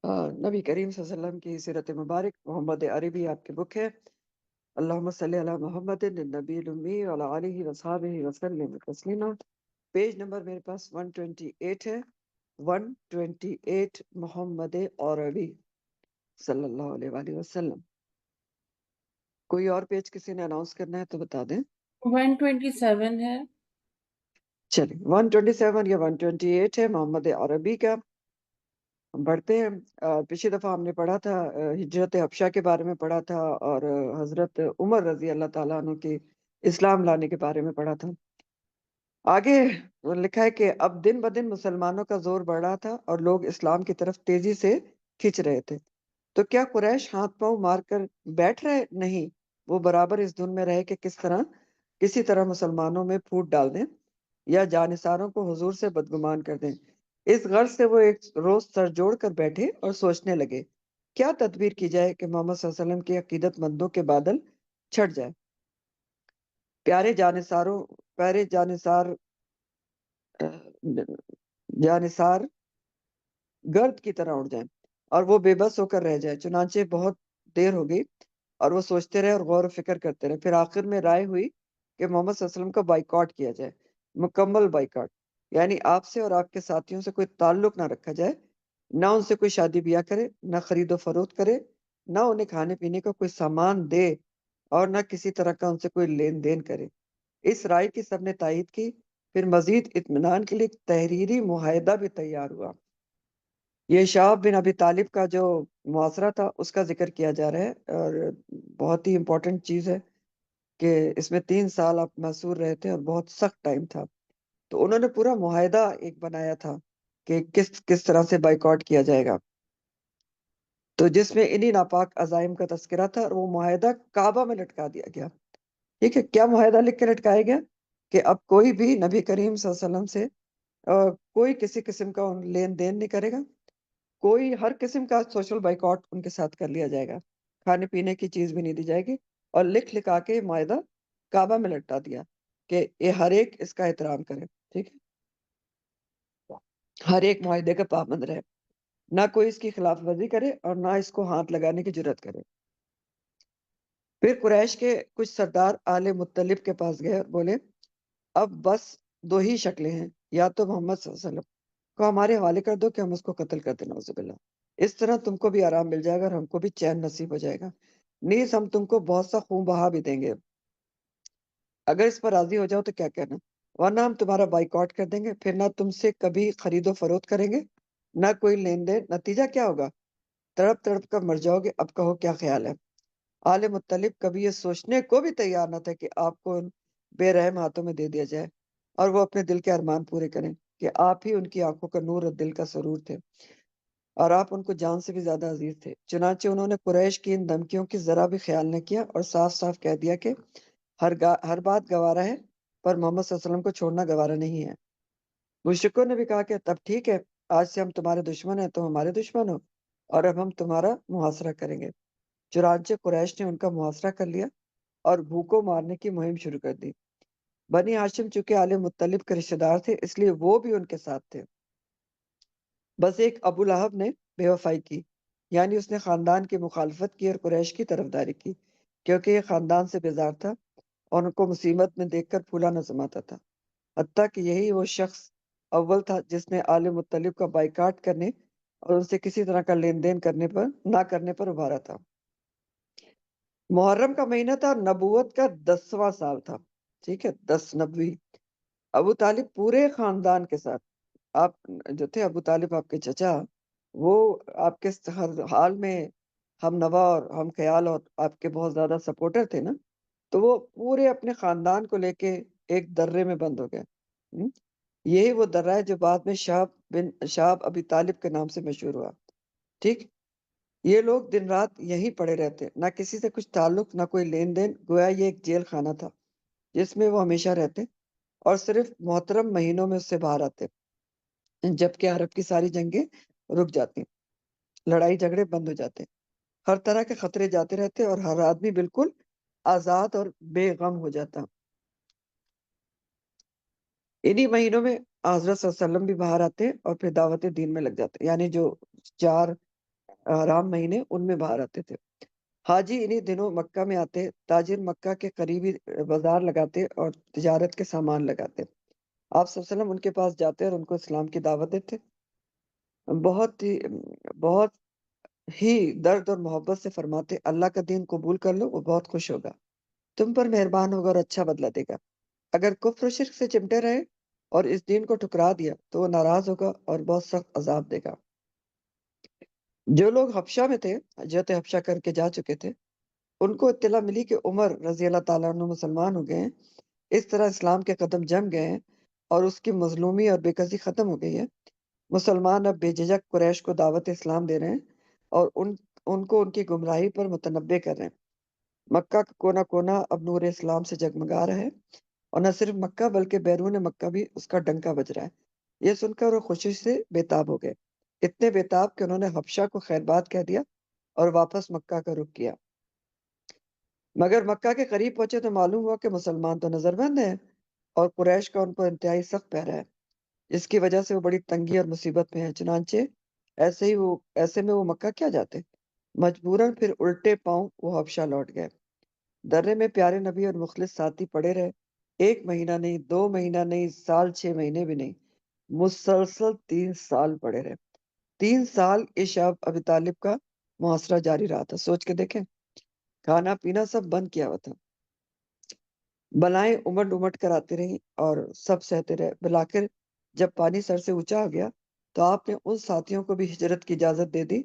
نبی کریم صلی اللہ علیہ وسلم کی سیرت مبارک محمد عربی آپ کی بک ہے۔ اللہم صلی علی محمد النبی الامی وعلی آلہ وصحبہ وسلم تسلیما۔ پیج نمبر میرے پاس 128 ہے، 128 محمد عربی صلی اللہ علیہ وآلہ وسلم۔ کوئی اور پیج کسی نے اناؤنس کرنا ہے تو بتا دیں۔ 127 ہے۔ چلیے 127 یا 128 ہے محمد عربی کا۔ ہم بڑھتے ہیں۔ پچھلی دفعہ ہم نے پڑھا تھا ہجرت حبشہ کے بارے میں پڑھا تھا، اور حضرت عمر رضی اللہ تعالیٰ عنہ کی اسلام لانے کے بارے میں پڑھا تھا۔ آگے لکھا ہے کہ اب دن بدن مسلمانوں کا زور بڑھ رہا تھا اور لوگ اسلام کی طرف تیزی سے کھنچ رہے تھے۔ تو کیا قریش ہاتھ پاؤں مار کر بیٹھ رہے؟ نہیں، وہ برابر اس دھن میں رہے کہ کسی طرح مسلمانوں میں پھوٹ ڈال دیں یا جانثاروں کو حضور سے بدگمان کر دیں۔ اس غرض سے وہ ایک روز سر جوڑ کر بیٹھے اور سوچنے لگے کیا تدبیر کی جائے کہ محمد صلی اللہ علیہ وسلم کی عقیدت مندوں کے بادل چھٹ جائے، پیارے جانثار گرد کی طرح اڑ جائیں اور وہ بے بس ہو کر رہ جائے۔ چنانچہ بہت دیر ہو گئی اور وہ سوچتے رہے اور غور و فکر کرتے رہے۔ پھر آخر میں رائے ہوئی کہ محمد صلی اللہ علیہ وسلم کا بائیکاٹ کیا جائے، مکمل بائیکاٹ، یعنی آپ سے اور آپ کے ساتھیوں سے کوئی تعلق نہ رکھا جائے، نہ ان سے کوئی شادی بیاہ کرے، نہ خرید و فروخت کرے، نہ انہیں کھانے پینے کا کوئی سامان دے، اور نہ کسی طرح کا ان سے کوئی لین دین کرے۔ اس رائے کی سب نے تائید کی۔ پھر مزید اطمینان کے لیے ایک تحریری معاہدہ بھی تیار ہوا۔ یہ شہاب بن ابی طالب کا جو معاشرہ تھا اس کا ذکر کیا جا رہا ہے، اور بہت ہی امپورٹنٹ چیز ہے کہ اس میں 3 سال آپ محصور رہے تھے اور بہت سخت ٹائم تھا۔ تو انہوں نے پورا معاہدہ ایک بنایا تھا کہ کس طرح سے بائیکاٹ کیا جائے گا، تو جس میں انہی ناپاک عزائم کا تذکرہ تھا، اور وہ معاہدہ کعبہ میں لٹکا دیا گیا۔ ٹھیک ہے، کیا معاہدہ لکھ کے لٹکایا گیا کہ اب کوئی بھی نبی کریم صلی اللہ علیہ وسلم سے کوئی کسی قسم کا لین دین نہیں کرے گا، کوئی ہر قسم کا سوشل بائیکاٹ ان کے ساتھ کر لیا جائے گا، کھانے پینے کی چیز بھی نہیں دی جائے گی، اور لکھا کے معاہدہ کعبہ میں لٹا دیا کہ یہ ہر ایک اس کا احترام کرے۔ ٹھیک ہے، ہر ایک معاہدے کا پابند رہے، نہ کوئی اس کی خلاف ورزی کرے اور نہ اس کو ہاتھ لگانے کی جرات کرے۔ پھر قریش کے کچھ سردار آل مطلب کے پاس گئے اور بولے اب بس 2 ہی شکلیں ہیں، یا تو محمد صلی اللہ علیہ وسلم کو ہمارے حوالے کر دو کہ ہم اس کو قتل کر دیں، نعوذ باللہ، اس طرح تم کو بھی آرام مل جائے گا اور ہم کو بھی چین نصیب ہو جائے گا، نیز ہم تم کو بہت سا خون بہا بھی دیں گے، اگر اس پر راضی ہو جاؤ تو کیا کہنا، ورنہ ہم تمہارا بائیکاٹ کر دیں گے، پھر نہ تم سے کبھی خرید و فروخت کریں گے، نہ کوئی لین دین۔ نتیجہ کیا ہوگا؟ تڑپ تڑپ کر مر جاؤ گے۔ اب کہو کیا خیال ہے؟ آل مطلب کبھی یہ سوچنے کو بھی تیار نہ تھے کہ آپ کو ان بے رحم ہاتھوں میں دے دیا جائے اور وہ اپنے دل کے ارمان پورے کریں، کہ آپ ہی ان کی آنکھوں کا نور اور دل کا سرور تھے، اور آپ ان کو جان سے بھی زیادہ عزیز تھے۔ چنانچہ انہوں نے قریش کی ان دھمکیوں کی ذرا بھی خیال نہ کیا اور صاف صاف کہہ دیا کہ ہر بات گوارا ہے، پر محمد صلی اللہ علیہ وسلم کو چھوڑنا گوارا نہیں ہے۔ مشرکوں نے بھی کہا کہ تب ٹھیک ہے، آج سے ہم تمہارے دشمن ہیں، تم ہمارے دشمن ہو، اور اب ہم تمہارا محاصرہ کریں گے۔ چنانچہ قریش نے ان کا محاصرہ کر لیا اور بھوکوں مارنے کی مہم شروع کر دی۔ بنی ہاشم چونکہ آل مطلب کے رشتہ دار تھے، اس لیے وہ بھی ان کے ساتھ تھے۔ بس ایک ابو لہب نے بے وفائی کی، یعنی اس نے خاندان کی مخالفت کی اور قریش کی طرفداری کی، کیونکہ یہ خاندان سے بیزار تھا اور ان کو مصیبت میں دیکھ کر پھولا نہ سماتا تھا۔ حتیٰ کہ یہی وہ شخص اول تھا جس نے آل مطلب کا بائیکاٹ کرنے اور ان سے کسی طرح کا لین دین نہ کرنے پر ابھارا تھا۔ محرم کا مہینہ تھا اور نبوت کا 10واں سال تھا۔ ٹھیک ہے، 10 نبوی۔ ابو طالب پورے خاندان کے ساتھ، آپ جو تھے ابو طالب آپ کے چچا، وہ آپ کے ہر حال میں ہم نوا اور ہم خیال اور آپ کے بہت زیادہ سپورٹر تھے نا، تو وہ پورے اپنے خاندان کو لے کے ایک درے میں بند ہو گئے۔ یہی وہ درہ ہے جو بعد میں شہاب ابی طالب کے نام سے مشہور ہوا۔ ٹھیک، یہ لوگ دن رات یہیں پڑے رہتے، نہ کسی سے کچھ تعلق، نہ کوئی لین دین، گویا یہ ایک جیل خانہ تھا جس میں وہ ہمیشہ رہتے اور صرف محترم مہینوں میں اس سے باہر آتے، جبکہ عرب کی ساری جنگیں رک جاتی، لڑائی جھگڑے بند ہو جاتے، ہر طرح کے خطرے جاتے رہتے اور ہر آدمی بالکل آزاد اور بے غم ہو جاتا۔ انہی مہینوں میں حضرت صلی اللہ علیہ وسلم بھی باہر آتے اور پھر دعوت دین میں لگ جاتے، یعنی جو 4 حرام مہینے ان میں باہر آتے تھے۔ حاجی انہی دنوں مکہ میں آتے، تاجر مکہ کے قریبی بازار لگاتے اور تجارت کے سامان لگاتے۔ آپ صلی اللہ علیہ وسلم ان کے پاس جاتے اور ان کو اسلام کی دعوت دیتے۔ بہت ہی درد اور محبت سے فرماتے، اللہ کا دین قبول کر لو، وہ بہت خوش ہوگا، تم پر مہربان ہوگا اور اچھا بدلہ دے گا۔ اگر کفر و شرک سے چمٹے رہے اور اس دین کو ٹھکرا دیا تو وہ ناراض ہوگا اور بہت سخت عذاب دے گا۔ جو لوگ حبشہ میں تھے، ہجرت حبشہ کر کے جا چکے تھے، ان کو اطلاع ملی کہ عمر رضی اللہ تعالیٰ عنہ مسلمان ہو گئے ہیں۔ اس طرح اسلام کے قدم جم گئے ہیں اور اس کی مظلومی اور بے کسی ختم ہو گئی ہے۔ مسلمان اب بے جھجک قریش کو دعوت اسلام دے رہے ہیں اور ان کو ان کی گمراہی پر متنبع کر رہے ہیں۔ مکہ کا کونا کونا اب نور اسلام سے جگمگا رہا ہے، اور نہ صرف مکہ بلکہ بیرون مکہ بھی اس کا ڈنکا بج رہا ہے۔ یہ سن کر وہ خوشی سے بےتاب ہو گئے، اتنے بےتاب کہ انہوں نے حبشہ کو خیر بات کہہ دیا اور واپس مکہ کا رخ کیا۔ مگر مکہ کے قریب پہنچے تو معلوم ہوا کہ مسلمان تو نظر بند ہیں اور قریش کا ان پر انتہائی سخت پہرا ہے، جس کی وجہ سے وہ بڑی تنگی اور مصیبت میں ہیں۔ چنانچہ ایسے میں وہ مکہ کیا جاتے، مجبوراً پھر الٹے پاؤں وہ حبشہ لوٹ گئے۔ درے میں پیارے نبی اور مخلص ساتھی پڑے رہے، 1 مہینہ نہیں، 2 مہینہ نہیں، سال 6 مہینے بھی نہیں، مسلسل 3 سال پڑے رہے۔ 3 سال اس شب ابی طالب کا محاصرہ جاری رہا تھا۔ سوچ کے دیکھیں، کھانا پینا سب بند کیا ہوا تھا، بلائیں امٹ امٹ کر آتی رہی اور سب سہتے رہے۔ بلاخر جب پانی سر سے اونچا ہو گیا تو آپ نے ان ساتھیوں کو بھی ہجرت کی اجازت دے دی۔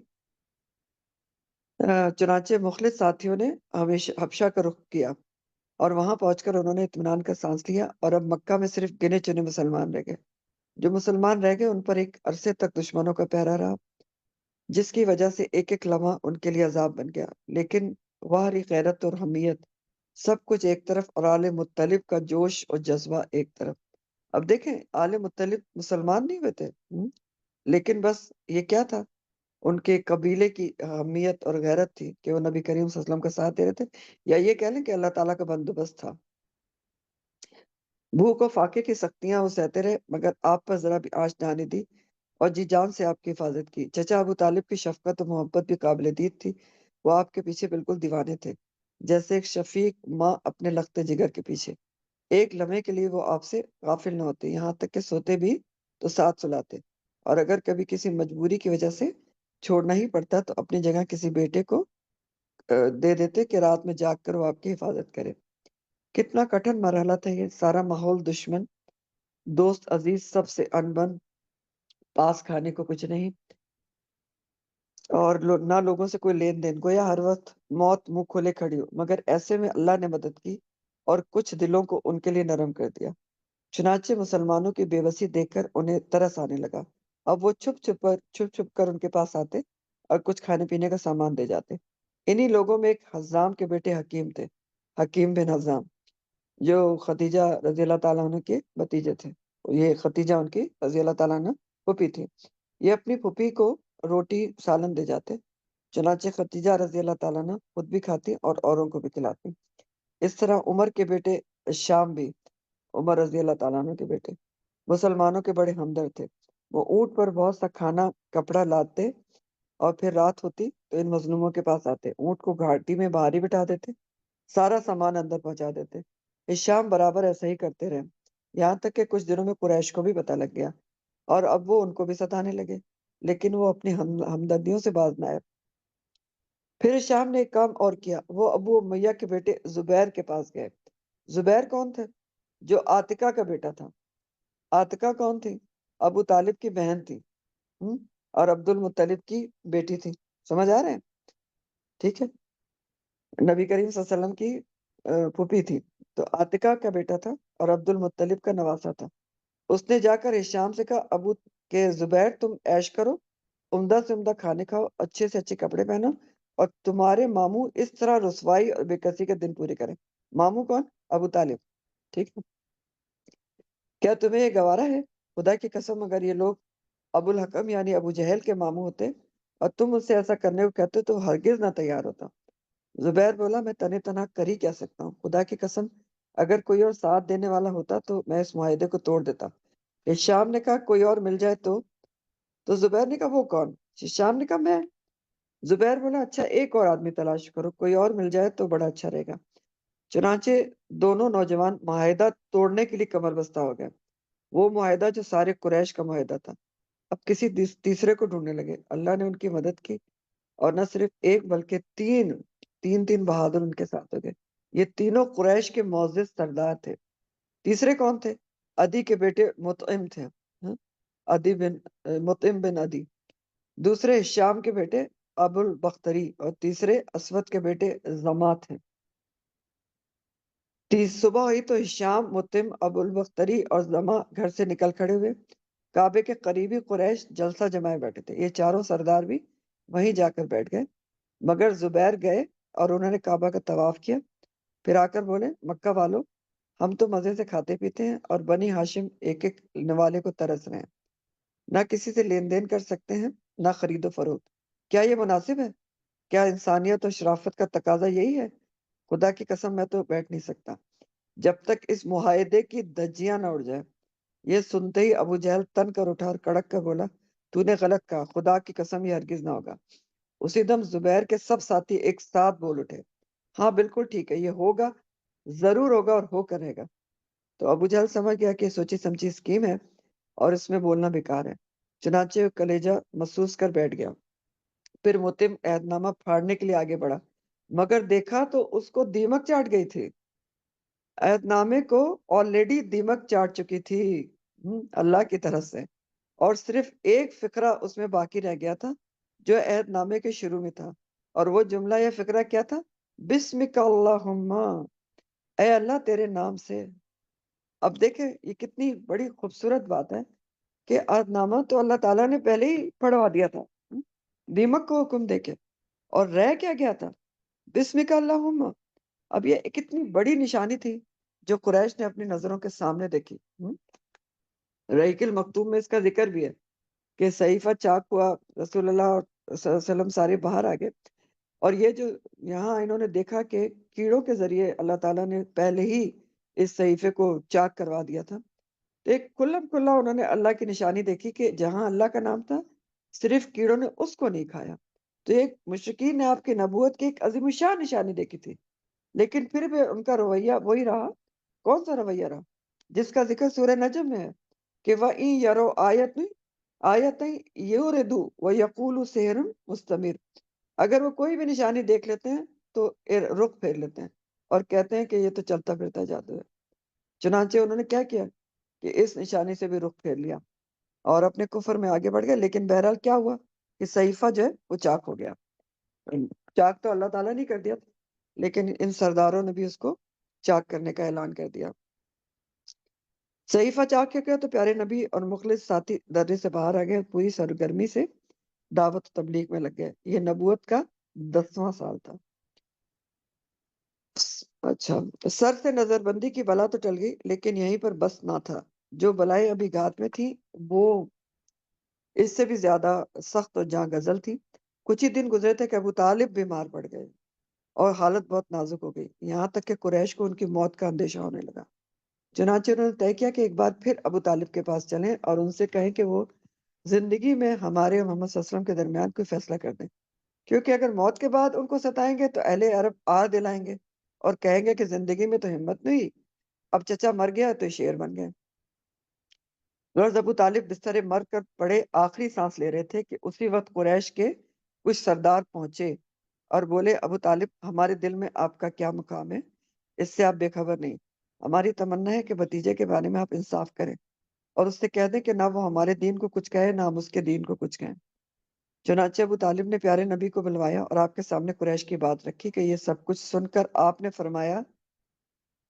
چنانچہ مخلص ساتھیوں نے ہمیشہ حبشہ کا رخ کیا اور وہاں پہنچ کر انہوں نے اطمینان کا سانس لیا، اور اب مکہ میں صرف گنے چنے مسلمان رہ گئے۔ جو مسلمان رہ گئے ان پر ایک عرصے تک دشمنوں کا پہرا رہا، جس کی وجہ سے ایک ایک لمحہ ان کے لیے عذاب بن گیا۔ لیکن وہی غیرت اور حمیت سب کچھ ایک طرف، اور آل مطلب کا جوش اور جذبہ ایک طرف۔ اب دیکھیں، آل مطلب مسلمان نہیں ہوئے تھے، لیکن بس یہ کیا تھا، ان کے قبیلے کی اہمیت اور غیرت تھی کہ وہ نبی کریم صلی اللہ علیہ وسلم کا ساتھ دے رہے تھے، یا یہ کہہ لیں کہ اللہ تعالیٰ کا بندوبست تھا۔ بھوک و فاقے کی سختیاں وہ سہتے رہے، مگر آپ پر ذرا بھی آنچ نہ آنے دی اور جی جان سے آپ کی حفاظت کی۔ چچا ابو طالب کی شفقت و محبت بھی قابل دید تھی، وہ آپ کے پیچھے بالکل دیوانے تھے، جیسے ایک شفیق ماں اپنے لخت جگر کے پیچھے۔ ایک لمحے کے لیے وہ آپ سے غافل نہ ہوتے، یہاں تک کہ سوتے بھی تو ساتھ سلاتے، اور اگر کبھی کسی مجبوری کی وجہ سے چھوڑنا ہی پڑتا تو اپنی جگہ کسی بیٹے کو دے دیتے کہ رات میں جاگ کر وہ آپ کی حفاظت کرے۔ کتنا کٹھن مرحلہ تھا یہ، سارا ماحول دشمن، دوست عزیز سب سے انبن، پاس کھانے کو کچھ نہیں، اور نہ لوگوں سے کوئی لین دین، گویا ہر وقت موت منہ کھولے کھڑی ہو۔ مگر ایسے میں اللہ نے مدد کی اور کچھ دلوں کو ان کے لیے نرم کر دیا۔ چنانچہ مسلمانوں کی بے بسی دیکھ کر انہیں ترس آنے لگا۔ اب وہ چھپ چھپ کر ان کے پاس آتے اور کچھ کھانے پینے کا سامان دے جاتے۔ انہی لوگوں میں ایک حزام کے بیٹے حکیم تھے، حکیم بن حزام، جو خدیجہ رضی اللہ تعالیٰ عنہ کے بھتیجے تھے۔ یہ خدیجہ ان کی رضی اللہ تعالیٰ عنہ پھوپھی تھی۔ یہ اپنی پھوپھی کو روٹی سالن دے جاتے، چنانچہ خدیجہ رضی اللہ تعالیٰ عنہ خود بھی کھاتی اور اوروں کو بھی کھلاتی۔ اس طرح عمر کے بیٹے شام بھی، عمر رضی اللہ تعالیٰ عنہ کے بیٹے، مسلمانوں کے بڑے ہمدرد تھے۔ وہ اونٹ پر بہت سا کھانا کپڑا لاتے اور پھر رات ہوتی تو ان مظلوموں کے پاس آتے، اونٹ کو گھاٹی میں باہر ہی بٹھا دیتے، سارا سامان اندر پہنچا دیتے۔ اس شام برابر ایسا ہی کرتے رہے، یہاں تک کہ کچھ دنوں میں قریش کو بھی پتہ لگ گیا اور اب وہ ان کو بھی ستانے لگے، لیکن وہ اپنی ہمدردیوں سے باز نہ آئے۔ پھر شام نے ایک کام اور کیا، وہ ابو امیہ کے بیٹے زبیر کے پاس گئے۔ زبیر کون تھے؟ جو عاتقہ کا بیٹا تھا۔ عاتقہ کون تھی؟ ابو طالب کی بہن تھی، اور عبد المطلب کی بیٹی تھی۔ سمجھ آ رہے ہیں؟ ٹھیک ہے، نبی کریم صلی اللہ علیہ وسلم کی پھوپھی تھی، تو عاتقہ کا بیٹا تھا اور عبد المطلب کا نواسہ تھا۔ اس نے جا کر ہشام سے کہا، ابو کے زبیر، تم عیش کرو، عمدہ سے عمدہ کھانے کھاؤ، اچھے سے اچھے کپڑے پہنو، اور تمہارے ماموں اس طرح رسوائی اور بے کسی کے دن پورے کریں۔ ماموں کون؟ ابو طالب، ٹھیک ہے؟ کیا تمہیں یہ گوارا ہے؟ خدا کی قسم اگر یہ لوگ ابو الحکم یعنی ابو جہل کے ماموں ہوتے اور تم اس سے ایسا کرنے کو کہتے تو ہرگز نہ تیار ہوتا۔ زبیر بولا، میں تنہ تنہا کر ہی کیا سکتا ہوں، خدا کی قسم اگر کوئی اور ساتھ دینے والا ہوتا تو میں اس معاہدے کو توڑ دیتا۔ ہشام نے کہا، کوئی اور مل جائے تو زبیر نے کہا، وہ کون؟ ہشام نے کہا، میں۔ زبیر بولا اچھا ایک اور آدمی تلاش کرو، کوئی اور مل جائے تو بڑا اچھا رہے گا۔ چنانچہ دونوں نوجوان معاہدہ توڑنے کے لیے کمر بستہ ہو گئے، وہ معاہدہ جو سارے قریش کا معاہدہ تھا۔ اب کسی تیسرے کو ڈھونڈنے لگے، اللہ نے ان کی مدد کی، اور نہ صرف ایک بلکہ تین بہادر ان کے ساتھ ہو گئے۔ یہ تینوں قریش کے معزز سردار تھے۔ تیسرے کون تھے؟ عدی کے بیٹے مطعم تھے، ہاں؟ مطعم بن عدی۔ دوسرے شام کے بیٹے ابو البختری، اور تیسرے اسود کے بیٹے زما تھے۔ صبح ہوئی تو ہشام، متم، ابو البختری اور زما گھر سے نکل کھڑے ہوئے۔ کعبے کے قریبی قریش جلسہ جمائے بیٹھے تھے، یہ چاروں سردار بھی وہیں جا کر بیٹھ گئے، مگر زبیر گئے اور انہوں نے کعبہ کا طواف کیا، پھر آ کر بولے مکہ والو، ہم تو مزے سے کھاتے پیتے ہیں اور بنی ہاشم ایک ایک نوالے کو ترس رہے ہیں، نہ کسی سے لین دین کر سکتے ہیں نہ خرید و فروخت، کیا یہ مناسب ہے؟ کیا انسانیت اور شرافت کا تقاضا یہی ہے؟ خدا کی قسم میں تو بیٹھ نہیں سکتا جب تک اس معاہدے کی دھجیاں نہ اڑ جائے۔ یہ سنتے ہی ابو جہل تن کر اٹھا اور کڑک کر بولا تو نے غلط کہا، خدا کی قسم یہ ہرگز نہ ہوگا۔ اسی دم زبیر کے سب ساتھی ایک ساتھ بول اٹھے ہاں بالکل ٹھیک ہے، یہ ہوگا، ضرور ہوگا اور ہو کر رہے گا۔ تو ابو جہل سمجھ گیا کہ یہ سوچی سمجھی اسکیم ہے اور اس میں بولنا بیکار ہے، چنانچہ وہ کلیجہ محسوس کر بیٹھ گیا۔ پھر متم عہد نامہ پھاڑنے کے لیے آگے بڑھا، مگر دیکھا تو اس کو دیمک چاٹ گئی تھی، عہد نامے کو آلریڈی دیمک چاٹ چکی تھی، اللہ کی طرف سے، اور صرف ایک فقرہ اس میں باقی رہ گیا تھا جو عہد نامے کے شروع میں تھا، اور وہ جملہ یا فقرہ کیا تھا؟ بسمک اللہم، اے اللہ تیرے نام سے۔ اب دیکھیں یہ کتنی بڑی خوبصورت بات ہے کہ عہد نامہ تو اللہ تعالیٰ نے پہلے ہی پڑھوا دیا تھا دیمک کو حکم دے کے، اور رہ کیا گیا تھا؟ بسمک اللہم۔ اب یہ کتنی بڑی نشانی تھی جو قریش نے اپنی نظروں کے سامنے دیکھی۔ رحیق المکتوم میں اس کا ذکر بھی ہے کہ صحیفہ چاک ہوا، رسول اللہ صلی اللہ علیہ وسلم سارے باہر آ گئے، اور یہ جو یہاں انہوں نے دیکھا کہ کیڑوں کے ذریعے اللہ تعالیٰ نے پہلے ہی اس صحیفے کو چاک کروا دیا تھا، تو ایک کھلم کھلا انہوں نے اللہ کی نشانی دیکھی کہ جہاں اللہ کا نام تھا صرف کیڑوں نے اس کو نہیں کھایا۔ تو ایک مشرکین نے آپ کی نبوت کی ایک عظیم الشان نشانی دیکھی تھی، لیکن پھر بھی ان کا رویہ وہی رہا۔ کون سا رویہ رہا؟ جس کا ذکر سورہ نجم میں ہے کہ وَإِن يَرَوْا آیَةً يُعْرِضُوا وَيَقُولُوا سِحْرٌ مُسْتَمِرٌ، اگر وہ کوئی بھی نشانی دیکھ لیتے ہیں تو رخ پھیر لیتے ہیں اور کہتے ہیں کہ یہ تو چلتا پھرتا جادو ہے۔ چنانچہ انہوں نے کیا کیا کہ اس نشانی سے بھی رخ پھیر لیا اور اپنے کفر میں آگے بڑھ گئے، لیکن بہرحال کیا ہوا کہ صحیفہ جو ہے وہ چاک ہو گیا۔ چاک تو اللہ تعالیٰ نے کر دیا تھا، لیکن ان سرداروں نے بھی اس کو چاک کرنے کا اعلان کر دیا۔ صحیفہ چاک کیا تو پیارے نبی اور مخلص ساتھی درے سے باہر آ گئے، پوری سرگرمی سے دعوت و تبلیغ میں لگ گئے۔ یہ نبوت کا 10واں سال تھا۔ اچھا، سر سے نظر بندی کی بلا تو ٹل گئی، لیکن یہیں پر بس نہ تھا، جو بلائیں ابھی گھات میں تھی وہ اس سے بھی زیادہ سخت اور جاں گزل تھی۔ کچھ ہی دن گزرے تھے کہ ابو طالب بیمار پڑ گئے اور حالت بہت نازک ہو گئی، یہاں تک کہ قریش کو ان کی موت کا اندیشہ ہونے لگا۔ چنانچہ انہوں نے طے کیا کہ ایک بار پھر ابو طالب کے پاس چلیں اور ان سے کہیں کہ وہ زندگی میں ہمارے اور محمد صلی اللہ علیہ وسلم کے درمیان کوئی فیصلہ کر دیں، کیونکہ اگر موت کے بعد ان کو ستائیں گے تو اہل عرب آر دلائیں گے اور کہیں گے کہ زندگی میں تو ہمت نہیں، اب چچا مر گیا تو شیر بن گئے۔ غرض ابو طالب بستر مر کر پڑے آخری سانس لے رہے تھے کہ اسی وقت قریش کے کچھ سردار پہنچے اور بولے ابو طالب، ہمارے دل میں آپ کا کیا مقام ہے اس سے آپ بے خبر نہیں، ہماری تمنا ہے کہ بھتیجے کے بارے میں آپ انصاف کریں اور اس سے کہہ دیں کہ نہ وہ ہمارے دین کو کچھ کہے نہ ہم اس کے دین کو کچھ کہیں۔ چنانچہ ابو طالب نے پیارے نبی کو بلوایا اور آپ کے سامنے قریش کی بات رکھی کہ یہ سب کچھ سن کر آپ نے فرمایا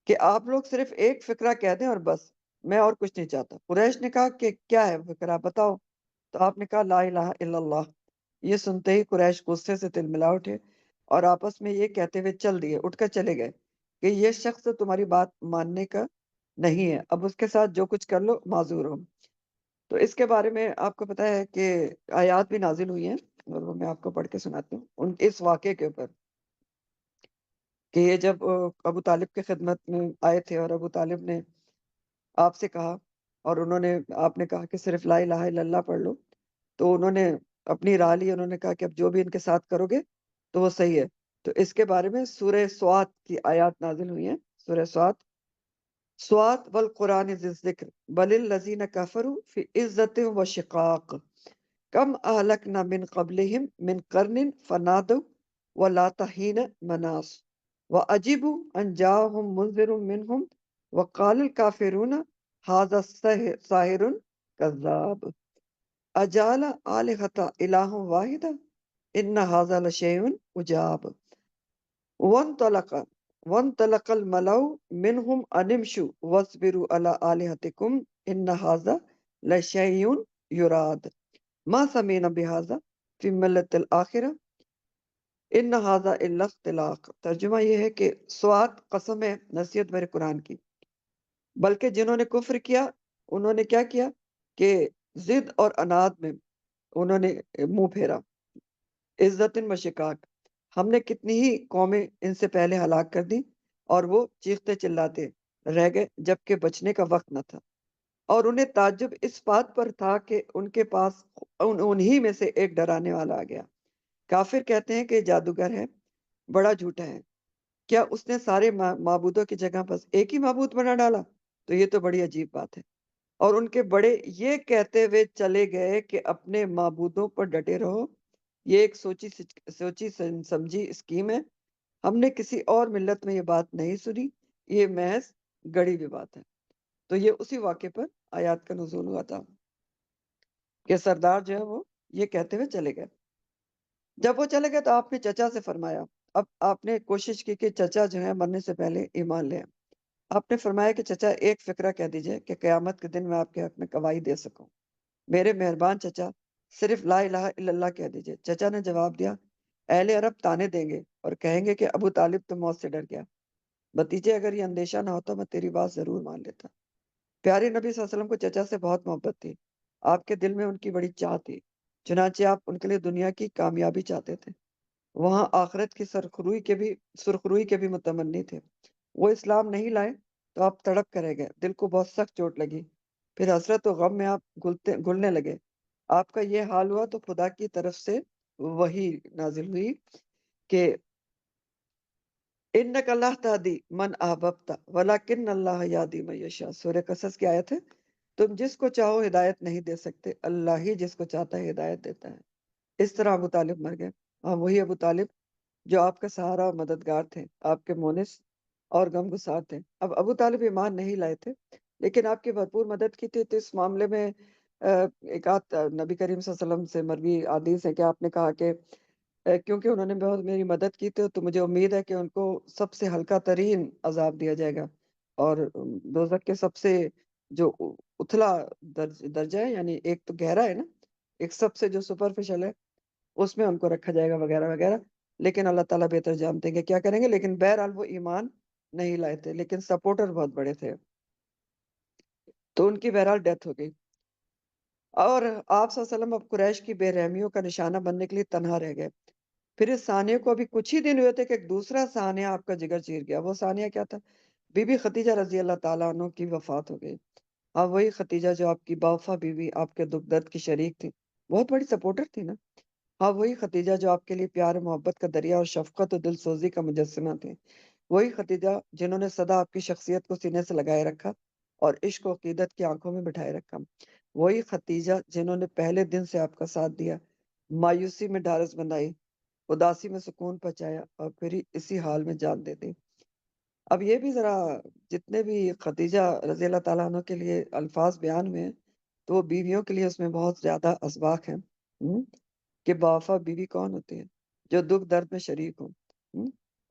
کہ آپ لوگ صرف ایک فقرہ کہہ دیں اور بس، میں اور کچھ نہیں چاہتا۔ قریش نے کہا کہ کیا ہے فقرہ، بتاؤ۔ تو آپ نے کہا لا الہ الا اللہ۔ یہ سنتے ہی قریش غصے سے تل ملا اٹھے اور آپس میں یہ کہتے ہوئے چل دیے، اٹھ کر چلے گئے کہ یہ شخص تو تمہاری بات ماننے کا نہیں ہے، اب اس کے ساتھ جو کچھ کر لو معذور ہو۔ تو اس کے بارے میں آپ کو پتا ہے کہ آیات بھی نازل ہوئی ہیں اور وہ میں آپ کو پڑھ کے سناتی ہوں اس واقعے کے اوپر، کہ یہ جب ابو طالب کے خدمت میں آئے تھے اور ابو طالب نے آپ سے کہا اور آپ نے کہا کہ صرف لا الہ الا اللہ پڑھ لو، تو انہوں نے اپنی راہ لی، انہوں نے کہا کہ اب جو بھی ان کے ساتھ کرو گے تو وہ صحیح ہے. تو اس کے بارے میں سورہ سوات کی آیات نازل ہوئی ہیں. سورہ سوات والقرآن ذی الذکر بل الذین کفروا فی عزت و شقاق کم اہلکنا من قبلہم من قرن فنادوا ولات حین مناص وعجبوا ان جاءہم منذر منہم وقال الکافرون ھذا ساحر کذاب اجعل آلہۃ الہ واحدہ ان ھذا لشیء عجاب وانطلق الملأ منهم ان امشوا واصبروا على آلهتكم ان هذا لشيء يراد ما سمعنا بهذا في ملة الآخرة ان هذا الا اختلاق. ترجمہ یہ ہے کہ سوات قسم ہے نصیحت میرے قرآن کی، بلکہ جنہوں نے کفر کیا انہوں نے کیا کیا کہ ضد اور اناد میں انہوں نے منہ پھیرا. عزت و شقاق، ہم نے کتنی ہی قومیں ان سے پہلے ہلاک کر دی اور وہ چیختے چلاتے رہ گئے جبکہ بچنے کا وقت نہ تھا. اور انہیں تعجب اس بات پر تھا کہ ان کے پاس انہی میں سے ایک ڈرانے والا آ گیا. کافر کہتے ہیں کہ جادوگر ہے، بڑا جھوٹا ہے. کیا اس نے سارے معبودوں کی جگہ بس ایک ہی معبود بنا ڈالا؟ تو یہ تو بڑی عجیب بات ہے. اور ان کے بڑے یہ کہتے ہوئے چلے گئے کہ اپنے معبودوں پر ڈٹے رہو، یہ ایک سوچی سمجھی اسکیم ہے. ہم نے کسی اور ملت میں یہ بات نہیں سنی، یہ محض گڑی ہوئی بات ہے. تو یہ اسی واقعے پر آیات کا نزول ہوا تھا کہ سردار جو ہے وہ یہ کہتے ہوئے چلے گئے. جب وہ چلے گئے تو آپ نے چچا سے فرمایا، اب آپ نے کوشش کی کہ چچا جو ہے مرنے سے پہلے ایمان لے. آپ نے فرمایا کہ چچا ایک فقرہ کہہ دیجئے کہ قیامت کے دن میں آپ کے حق میں گواہی دے سکوں. میرے مہربان چچا صرف لا الہ الا اللہ کہہ دیجئے. چچا نے جواب دیا، اہل عرب تانے دیں گے اور کہیں گے کہ ابو طالب تو موت سے ڈر گیا. بھتیجے اگر یہ اندیشہ نہ ہوتا میں تیری بات ضرور مان لیتا. پیارے نبی صلی اللہ علیہ وسلم کو چچا سے بہت محبت تھی، آپ کے دل میں ان کی بڑی چاہ تھی، چنانچہ آپ ان کے لیے دنیا کی کامیابی چاہتے تھے، وہاں آخرت کی سرخروئی کے بھی متمنی تھے. وہ اسلام نہیں لائے تو آپ تڑپ کرے گئے، دل کو بہت سخت چوٹ لگی، پھر حسرت و غم میں آپ گلنے لگے. آپ کا یہ حال ہوا تو خدا کی طرف سے وحی نازل ہوئی کہ انک اللہ تہدی من احببت ولکن اللہ یہدی من یشاء. سورہ قصص کی آیت ہے، تم جس کو چاہو ہدایت نہیں دے سکتے، اللہ ہی جس کو چاہتا ہے ہدایت دیتا ہے. اس طرح ابو طالب مر گئے. ہاں، وہی ابو طالب جو آپ کا سہارا اور مددگار تھے، آپ کے مونس اور غم گسار تھے. اب ابو طالب ایمان نہیں لائے تھے لیکن آپ کی بھرپور مدد کی تھی. تو اس معاملے میں ایک آدھ نبی کریم صلی اللہ علیہ وسلم سے مروی حدیث ہے کہ آپ نے کہا کہ کیونکہ انہوں نے بہت میری مدد کی تو مجھے امید ہے کہ ان کو سب سے ہلکا ترین عذاب دیا جائے گا، اور دوزخ کے سب سے جو اتھلا درجہ ہے، یعنی ایک تو گہرا ہے نا، ایک سب سے جو سپرفیشل ہے، اس میں ان کو رکھا جائے گا وغیرہ وغیرہ. لیکن اللہ تعالیٰ بہتر جانتے ہیں کہ کیا کریں گے. لیکن بہرحال وہ ایمان نہیں لائے تھے لیکن سپورٹر بہت بڑے تھے، تو ان کی بہرحال ڈیتھ ہو گئی. اور آپ صلی اللہ علیہ وسلم اب قریش کی بے رحمیوں کا نشانہ بننے کے لیے تنہا رہ گئے. پھر اس ثانیہ کو ابھی کچھ ہی دن ہوئے تھے کہ ایک دوسرا ثانیہ آپ کا جگر چیر گیا. وہ ثانیہ کیا تھا؟ بی بی خدیجہ رضی اللہ تعالیٰ عنہ کی وفات ہو گئی. ہاں، وہی خدیجہ جو آپ کی باوفا بیوی، آپ کے دکھ درد کی شریک تھی، بہت بڑی سپورٹر تھی نا. ہاں، وہی خدیجہ جو آپ کے لیے پیار و محبت کا دریا اور شفقت و دل سوزی کا مجسمہ تھی. وہی خدیجہ جنہوں نے سدا آپ کی شخصیت کو سینے سے لگائے رکھا اور عشق و عقیدت کی آنکھوں میں بٹھائے رکھا. وہی خدیجہ جنہوں نے پہلے دن سے آپ کا ساتھ دیا، مایوسی میں ڈھارس بندھائی، اداسی میں سکون پہنچایا اور پھر اسی حال میں جان دے دی. اب یہ بھی ذرا، جتنے بھی خدیجہ رضی اللہ تعالیٰ عنہ کے لیے الفاظ بیان ہوئے ہیں تو وہ بیویوں کے لیے اس میں بہت زیادہ اسباق ہیں. کہ باوفا بیوی کون ہوتی ہے؟ جو دکھ درد میں شریک ہو.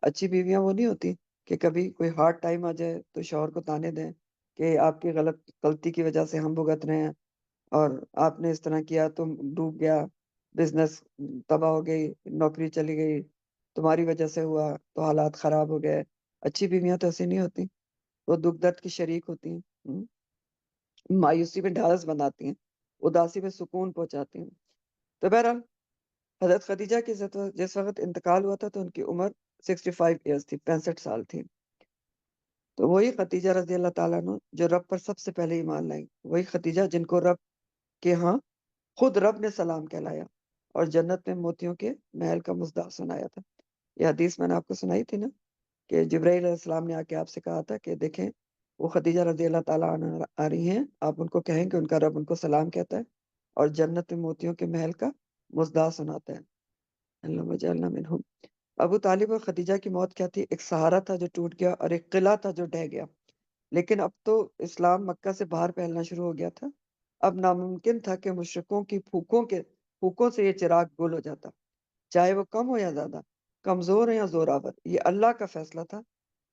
اچھی بیویاں وہ نہیں ہوتی کہ کبھی کوئی ہارڈ ٹائم آ جائے تو شوہر کو تانے دیں کہ آپ کی غلطی کی وجہ سے ہم بھگت رہے ہیں اور آپ نے اس طرح کیا، تم ڈوب گیا، بزنس تباہ ہو گئی، نوکری چلی گئی، تمہاری وجہ سے ہوا تو حالات خراب ہو گئے. اچھی بیویاں تو ایسی نہیں ہوتی، وہ دکھ درد کی شریک ہوتی ہیں، مایوسی میں ڈھارس بناتی ہیں، اداسی میں سکون پہنچاتی ہیں. تو بہرحال حضرت خدیجہ کی جس وقت انتقال ہوا تھا تو ان کی عمر 65 ایئرس تھی، 65 سال تھی. تو وہی خدیجہ رضی اللہ تعالیٰ عنہ جو رب پر سب سے پہلے ایمان لائی، وہی خدیجہ جن کو رب کے ہاں خود رب نے سلام کہلایا. اور جنت میں موتیوں کے محل کا مزدہ سنایا تھا۔ یہ حدیث میں نے آپ کو سنائی تھی نا کہ جبرائیل علیہ السلام نے آ کے آپ سے کہا تھا کہ دیکھیں وہ خدیجہ رضی اللہ تعالیٰ عنہ آ رہی ہیں، آپ ان کو کہیں کہ ان کا رب ان کو سلام کہتا ہے اور جنت میں موتیوں کے محل کا مزدہ سناتا ہے۔ اللہم اجعلنا منہم۔ ابو طالب اور خدیجہ کی موت کیا تھی؟ ایک سہارا تھا جو ٹوٹ گیا اور ایک قلعہ تھا جو ڈھہ گیا۔ لیکن اب تو اسلام مکہ سے باہر پھیلنا شروع ہو گیا تھا۔ اب ناممکن تھا کہ مشرکوں کی پھوکوں سے یہ چراغ گل ہو جاتا، چاہے وہ کم ہو یا زیادہ، کمزور ہو یا زورآور۔ یہ اللہ کا فیصلہ تھا،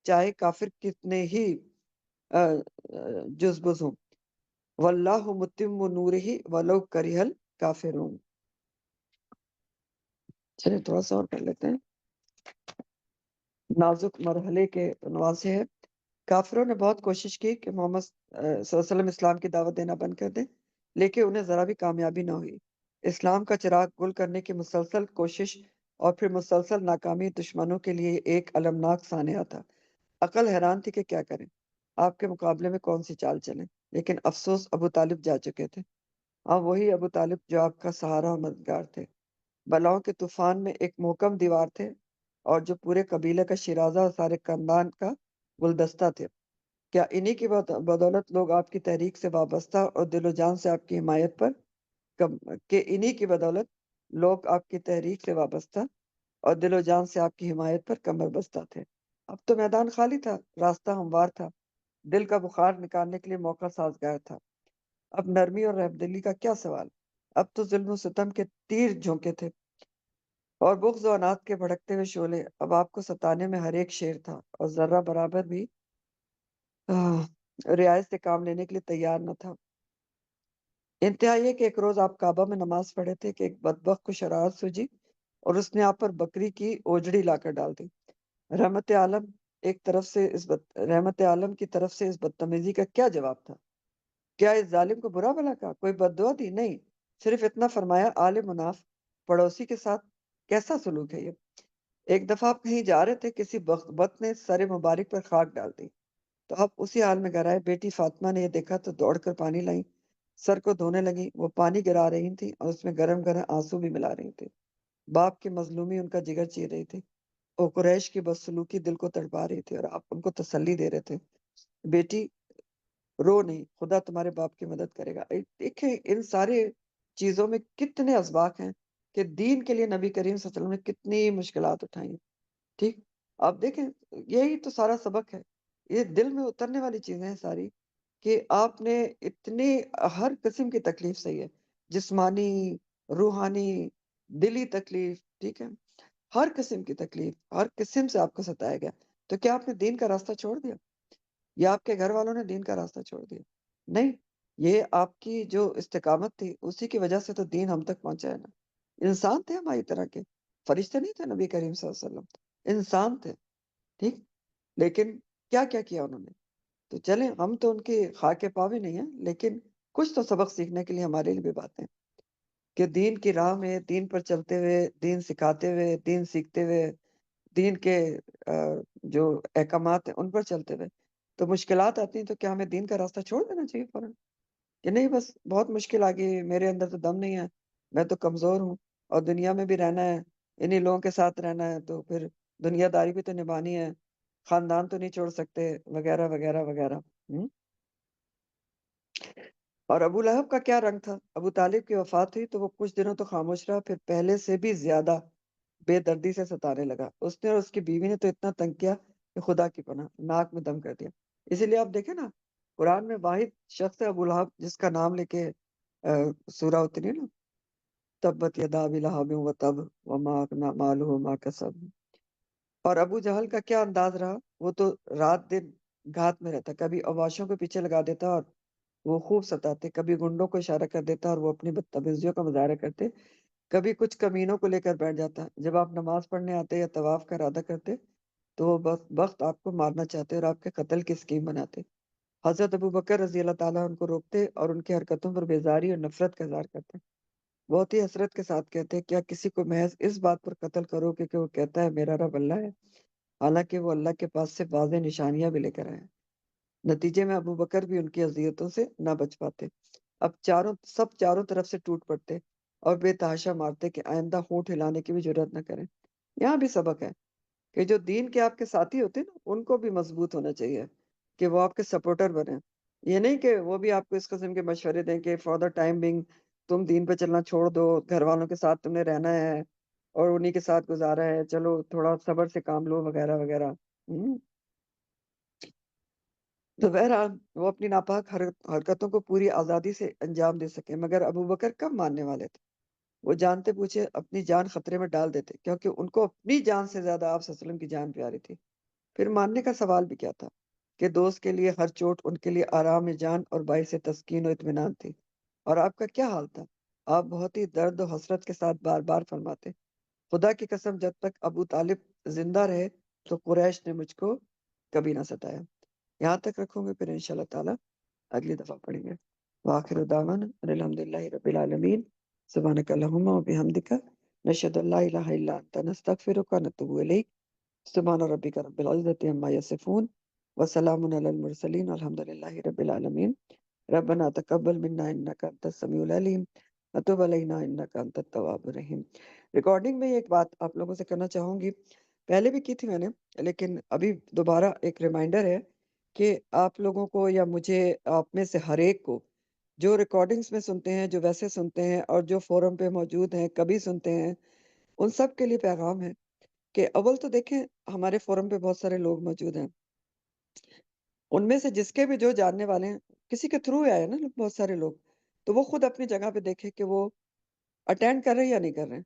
چاہے کافر کتنے ہی جزبز ہوں۔ واللہ متم نورہ ولو کرہ الکافرون۔ چلیے تھوڑا سا اور کر لیتے ہیں۔ نازک مرحلے کے عنوان سے ہے، کافروں نے بہت کوشش کی کہ محمد صلی اللہ علیہ وسلم اسلام کی دعوت دینا بند کر دیں، لیکن انہیں ذرا بھی کامیابی نہ ہوئی۔ اسلام کا چراغ گل کرنے کی مسلسل کوشش اور پھر مسلسل ناکامی دشمنوں کے لیے ایک المناک سانحہ تھا۔ عقل حیران تھی کہ کیا کریں، آپ کے مقابلے میں کون سی چال چلیں، لیکن افسوس ابو طالب جا چکے تھے۔ ہاں وہی ابو طالب جو آپ کا سہارا اور مددگار تھے، بلاؤں کے طوفان میں ایک محکم دیوار تھے اور جو پورے قبیلے کا شیرازہ اور سارے خاندان کا گلدستہ تھے۔ کیا انہی کی بدولت لوگ آپ کی تحریک سے وابستہ اور دل و جان سے آپ کی حمایت پر کہ انہی کی بدولت لوگ آپ کی تحریک سے وابستہ اور دل و جان سے آپ کی حمایت پر کمر بستہ تھے۔ اب تو میدان خالی تھا، راستہ ہموار تھا، دل کا بخار نکالنے کے لیے موقع سازگار تھا۔ اب نرمی اور رحمدلی کا کیا سوال، اب تو ظلم و ستم کے تیر جھونکے تھے اور بغض و عناد کے بھڑکتے ہوئے شعلے۔ اب آپ کو ستانے میں ہر ایک شیر تھا اور ذرہ برابر بھی رعایت سے کام لینے کے لیے تیار نہ تھا۔ انتہا یہ کہ ایک روز آپ کعبہ میں نماز پڑھے تھے کہ ایک بدبخت کو شرارت سوجی اور اس نے آپ پر بکری کی اوجڑی لا کر ڈال دی۔ رحمت عالم کی طرف سے اس بدتمیزی کا کیا جواب تھا؟ کیا اس ظالم کو برا بھلا کہا، کوئی بد دعا دی؟ نہیں، صرف اتنا فرمایا، آل مناف پڑوسی کے ساتھ کیسا سلوک ہے یہ؟ ایک دفعہ آپ کہیں جا رہے تھے، کسی بخت نے سر مبارک پر خاک ڈال دی تو آپ اسی حال میں گھر آئے۔ بیٹی فاطمہ نے یہ دیکھا تو دوڑ کر پانی لائیں، سر کو دھونے لگی، وہ پانی گرا رہی تھی اور اس میں گرم گرم آنسو بھی ملا رہی تھی۔ باپ کی مظلومی ان کا جگر چیر رہی تھی، اور قریش کی بدسلوکی دل کو تڑپا رہی تھی، اور آپ ان کو تسلی دے رہے تھے، بیٹی رو نہیں، خدا تمہارے باپ کی مدد کرے گا۔ دیکھیں ان سارے چیزوں میں کتنے اسباق ہیں کہ دین کے لیے نبی کریم صلی اللہ علیہ وسلم نے کتنی مشکلات اٹھائی ہیں۔ ٹھیک، آپ دیکھیں یہی تو سارا سبق ہے، یہ دل میں اترنے والی چیزیں ہیں ساری، کہ آپ نے اتنی ہر قسم کی تکلیف صحیح ہے، جسمانی، روحانی، دلی تکلیف، ٹھیک ہے، ہر قسم کی تکلیف، ہر قسم سے آپ کو ستایا گیا، تو کیا آپ نے دین کا راستہ چھوڑ دیا یا آپ کے گھر والوں نے دین کا راستہ چھوڑ دیا؟ نہیں، یہ آپ کی جو استقامت تھی اسی کی وجہ سے تو دین ہم تک پہنچا ہے نا۔ انسان تھے ہماری طرح کے، فرشتے نہیں تھے نبی کریم صلی اللہ علیہ وسلم، انسان تھے، ٹھیک، لیکن کیا کیا کیا انہوں نے؟ تو چلیں، ہم تو ان کے خاک پاہ بھی نہیں ہیں، لیکن کچھ تو سبق سیکھنے کے لیے ہمارے لیے بھی باتیں، کہ دین کی راہ میں دین پر چلتے ہوئے، دین سکھاتے ہوئے، دین سیکھتے ہوئے، دین کے جو احکامات ہیں ان پر چلتے ہوئے تو مشکلات آتی ہیں، تو کیا ہمیں دین کا راستہ چھوڑ دینا چاہیے فوراً کہ نہیں بس بہت مشکل آ گئی، میرے اندر تو دم نہیں ہے، میں تو کمزور ہوں اور دنیا میں بھی رہنا ہے، انہی لوگوں کے ساتھ رہنا ہے، تو پھر دنیا داری بھی تو نبھانی ہے، خاندان تو نہیں چھوڑ سکتے، وغیرہ وغیرہ وغیرہ۔ اور ابو لہب کا کیا رنگ تھا؟ ابو طالب کی وفات ہوئی تو وہ کچھ دنوں تو خاموش رہا، پھر پہلے سے بھی زیادہ بے دردی سے ستانے لگا۔ اس نے اور اس کی بیوی نے تو اتنا تنگ کیا کہ خدا کی پناہ، ناک میں دم کر دیا۔ اسی لیے آپ دیکھیں نا، قرآن میں واحد شخص ہے ابو لہب جس کا نام لے کے سورہ اتری نا، تبت یدا ابی لہب وتب وما اغنی مالہ ما کسب۔ اور ابو جہل کا کیا انداز رہا، وہ تو رات دن گھات میں رہتا، کبھی اواشوں کو پیچھے لگا دیتا اور وہ خوب ستاتے، کبھی گنڈوں کو اشارہ کر دیتا اور وہ اپنی بدتمیزیوں کا مظاہرہ کرتے، کبھی کچھ کمینوں کو لے کر بیٹھ جاتا۔ جب آپ نماز پڑھنے آتے یا طواف کا ارادہ کرتے تو وہ وقت آپ کو مارنا چاہتے اور آپ کے قتل کی اسکیم بناتے۔ حضرت ابو بکر رضی اللہ تعالیٰ ان کو روکتے اور ان کی حرکتوں پر بیزاری اور نفرت کا اظہار کرتے، بہت ہی حسرت کے ساتھ کہتے، کیا کسی کو محض اس بات پر قتل کرو کہ وہ کہتا ہے میرا رب اللہ ہے، حالانکہ وہ اللہ کے پاس سے واضح نشانیاں بھی لے کر آئے۔ نتیجے میں ابو بکر بھی ان کی اذیتوں سے نہ بچ پاتے، اب چاروں طرف سے ٹوٹ پڑتے، اور بے تحاشا مارتے کہ آئندہ ہونٹ ہلانے کی بھی جرات نہ کریں۔ یہاں بھی سبق ہے کہ جو دین کے آپ کے ساتھی ہوتے ہیں نا، ان کو بھی مضبوط ہونا چاہیے کہ وہ آپ کے سپورٹر بنے۔ یہ نہیں کہ وہ بھی آپ کو اس قسم کے مشورے دیں کہ فار دا ٹائم بینگ تم دین پہ چلنا چھوڑ دو، گھر والوں کے ساتھ تم نے رہنا ہے اور انہی کے ساتھ گزارا ہے، چلو تھوڑا صبر سے کام لو وغیرہ وغیرہ۔ تو بہرحال وہ اپنی ناپاک حرکتوں کو پوری آزادی سے انجام دے سکے، مگر ابو بکر کب ماننے والے تھے؟ وہ جانتے پوچھے اپنی جان خطرے میں ڈال دیتے، کیونکہ ان کو اپنی جان سے زیادہ آپ صلی اللہ علیہ وسلم کی جان پیاری تھی۔ پھر ماننے کا سوال بھی کیا تھا کہ دوست کے لیے ہر چوٹ ان کے لیے آرام جان اور باعث تسکین و اطمینان تھی۔ اور آپ کا کیا حال تھا؟ آپ بہت ہی درد و حسرت کے ساتھ بار بار فرماتے، خدا کی قسم جب تک ابو طالب زندہ رہے تو قریش نے مجھ کو کبھی نہ ستایا۔ یہاں تک رکھوں گے، پھر انشاءاللہ تعالی اگلی دفعہ پڑھیں گے۔ وآخر دعوانا ان الحمدللہ رب العالمین، سبحانک اللہم و بحمدک، نشہد ان لا الہ الا انت، نستغفرک و نتوب الیک۔ سبحان ربک رب العزۃ عما یصفون وسلام علی المرسلین والحمدللہ رب العالمین۔ ربنا تقبل منا انک انت السمیع العلیم وتب علینا انک انت التواب الرحیم۔ ریکارڈنگ میں ایک بات آپ لوگوں سے کرنا چاہوں گی، پہلے بھی کی تھی میں نے، لیکن ابھی دوبارہ ایک ریمائنڈر ہے کہ آپ لوگوں کو یا مجھے، آپ میں سے ہر ایک کو جو ریکارڈنگز میں سنتے ہیں، جو ویسے سنتے ہیں اور جو فورم پہ موجود ہیں کبھی سنتے ہیں، ان سب کے لیے پیغام ہے کہ اول تو دیکھیں ہمارے فورم پہ بہت سارے لوگ موجود ہیں، ان میں سے جس کے بھی جو جاننے والے ہیں، کسی کے تھرو آئے نا بہت سارے لوگ، تو وہ خود اپنی جگہ پہ دیکھے کہ وہ اٹینڈ کر رہے ہیں یا نہیں کر رہے ہیں۔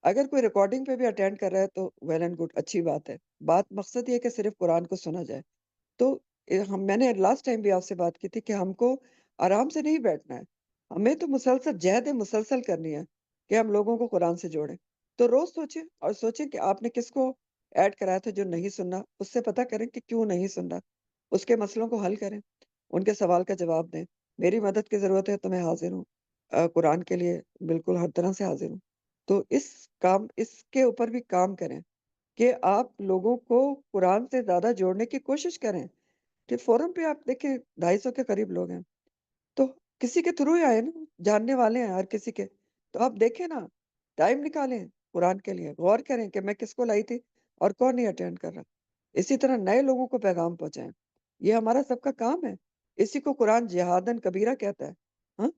اگر کوئی ریکارڈنگ پہ بھی اٹینڈ کر رہا ہے تو ویل اینڈ گڈ، اچھی بات ہے۔ بات مقصد یہ ہے کہ صرف قرآن کو سنا جائے۔ تو میں نے لاسٹ ٹائم بھی آپ سے بات کی تھی کہ ہم کو آرام سے نہیں بیٹھنا ہے، ہمیں تو مسلسل جہد مسلسل کرنی ہے کہ ہم لوگوں کو قرآن سے جوڑیں۔ تو روز سوچیں اور سوچیں کہ آپ نے کس کو ایڈ کرایا تھا جو نہیں سننا، اس سے پتہ کریں کہ کیوں نہیں سن رہا، اس کے مسئلوں کو حل کریں، ان کے سوال کا جواب دیں۔ میری مدد کی ضرورت ہے تو میں حاضر ہوں، قرآن کے لیے بالکل ہر طرح سے حاضر ہوں۔ تو اس کے اوپر بھی کام کریں کہ آپ لوگوں کو قرآن سے زیادہ جوڑنے کی کوشش کریں۔ کہ فورم پہ آپ دیکھیں 250 کے قریب لوگ ہیں، تو کسی کے تھرو ہی آئے نا، جاننے والے ہیں ہر کسی کے، تو آپ دیکھیں نا، ٹائم نکالیں قرآن کے لیے، غور کریں کہ میں کس کو لائی تھی اور کون نہیں اٹینڈ کر رہا۔ اسی طرح نئے لوگوں کو پیغام پہنچائیں، یہ ہمارا سب کا کام ہے۔ اسی کو قرآن جہادن کبیرہ کہتا ہے۔ ہاں،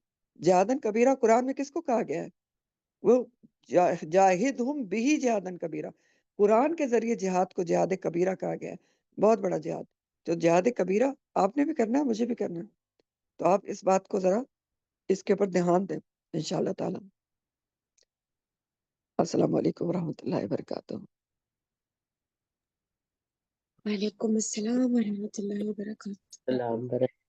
جہادن کبیرہ قرآن میں کس کو کہا گیا ہے؟ وہ جاہدہم بھی جہادن کبیرہ، قرآن کے ذریعے جہاد کو جہاد کبیرہ کہا گیا ہے، بہت بڑا جہاد۔ تو جہاد کبیرہ آپ نے بھی کرنا ہے، مجھے بھی کرنا ہے۔ تو آپ اس بات کو ذرا اس کے اوپر دھیان دیں انشاءاللہ تعالی۔ السلام علیکم ورحمۃ اللہ وبرکاتہ۔ وعلیکم السلام ورحمۃ اللہ وبرکاتہ۔